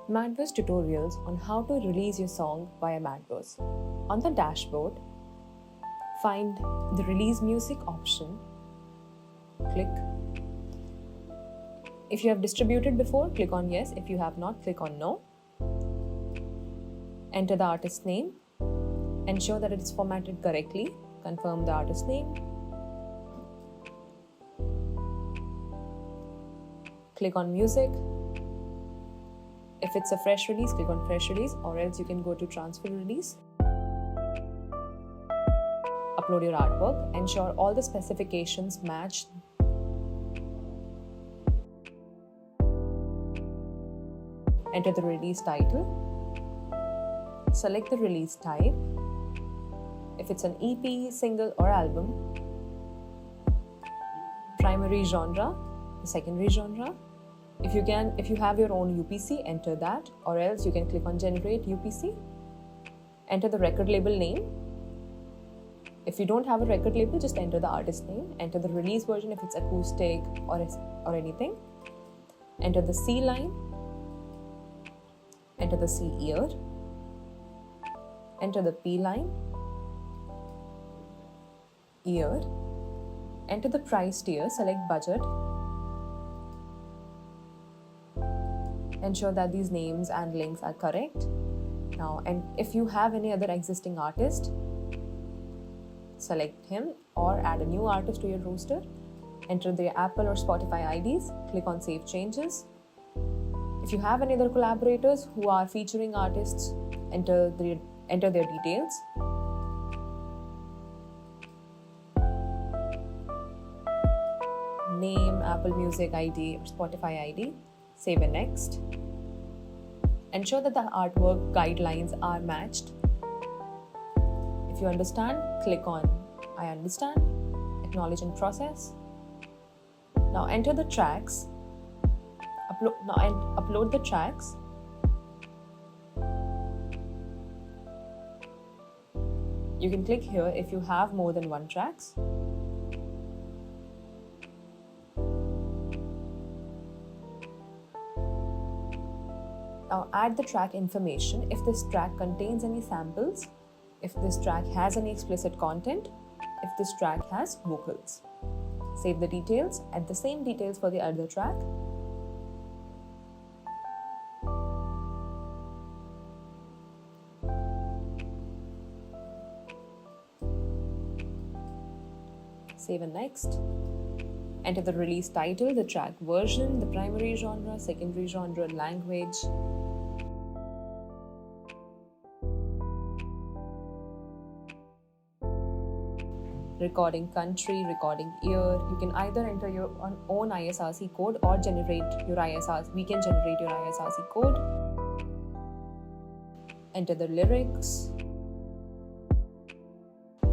Madverse tutorials on how to release your song via Madverse. On the dashboard, find the release music option. Click. If you have distributed before, click on yes. If you have not, click on no. Enter the artist name. Ensure that it is formatted correctly. Confirm the artist name. Click on music. If it's a fresh release, click on fresh release, or else you can go to transfer release. Upload your artwork. Ensure all the specifications match. Enter the release title. Select the release type. If it's an EP, single, or album. Primary genre, the secondary genre. If you have your own UPC, enter that, or else you can click on generate UPC. Enter the record label name. If you don't have a record label, just enter the artist name. Enter the release version if it's acoustic or anything. Enter the C line. Enter the C year. Enter the P line. Year. Enter the price tier. Select budget. Ensure that these names and links are correct. Now, and if you have any other existing artist, select him or add a new artist to your roster. Enter their Apple or Spotify IDs. Click on Save Changes. If you have any other collaborators who are featuring artists, enter their details. Name, Apple Music ID, or Spotify ID. Save and next. Ensure that the artwork guidelines are matched. If you understand, click on I understand, acknowledge and process. Now enter the tracks. Upload the tracks. You can click here if you have more than one tracks. Now add the track information if this track contains any samples, if this track has any explicit content, if this track has vocals. Save the details, add the same details for the other track. Save and next. Enter the release title, the track version, the primary genre, secondary genre, language. Recording country, recording year. You can either enter your own ISRC code or generate your ISRC. We can generate your ISRC code. Enter the lyrics.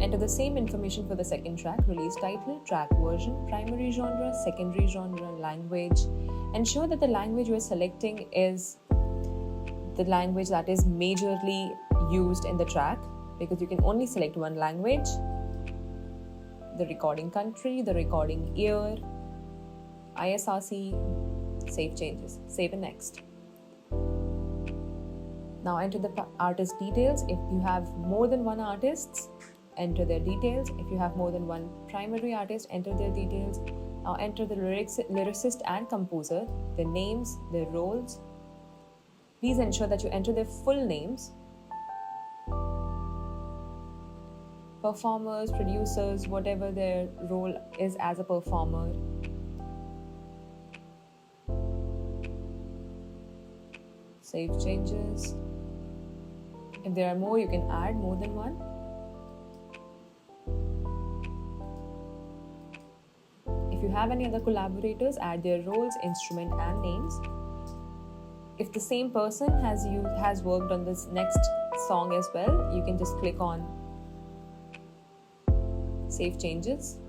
Enter the same information for the second track, release title, track version, primary genre, secondary genre, language. Ensure that the language you are selecting is the language that is majorly used in the track, because you can only select one language. The recording country, the recording year, ISRC, save changes, save and next. Now enter the artist details. If you have more than one artist, enter their details. If you have more than one primary artist, enter their details. Now enter the lyricist and composer, their names, their roles. Please ensure that you enter their full names. Performers, producers, whatever their role is as a performer. Save changes. If there are more, you can add more than one. If you have any other collaborators, add their roles, instrument and names. If the same person has worked on this next song as well, you can just click on Save Changes.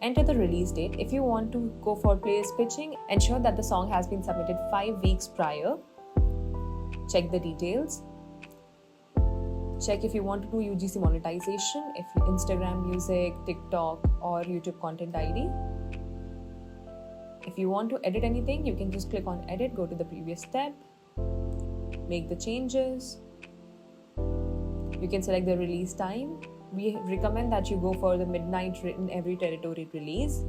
Enter the release date. If you want to go for players pitching, ensure that the song has been submitted 5 weeks prior. Check the details. Check if you want to do UGC monetization, if Instagram Music, TikTok or YouTube Content ID. If you want to edit anything, you can just click on edit, go to the previous step. make the changes. You can select the release time. We recommend that you go for the midnight in every territory release,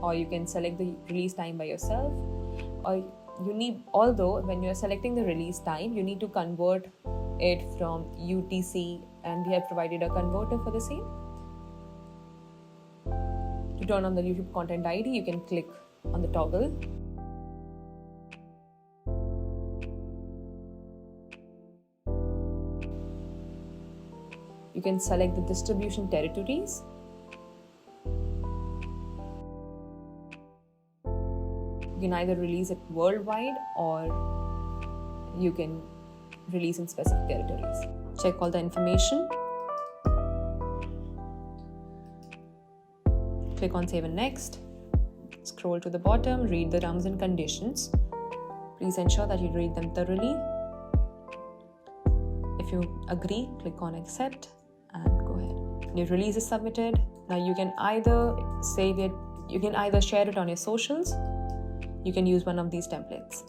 or you can select the release time by yourself. Or although when you're selecting the release time, you need to convert it from UTC, and we have provided a converter for the same. To turn on the YouTube content ID, you can click on the toggle. You can select the distribution territories. You can either release it worldwide or you can release in specific territories. Check all the information. Click on Save and Next. Scroll to the bottom, read the terms and conditions. Please ensure that you read them thoroughly. If you agree, click on Accept and go ahead. Your release is submitted. Now you can either save it, you can either share it on your socials, you can use one of these templates.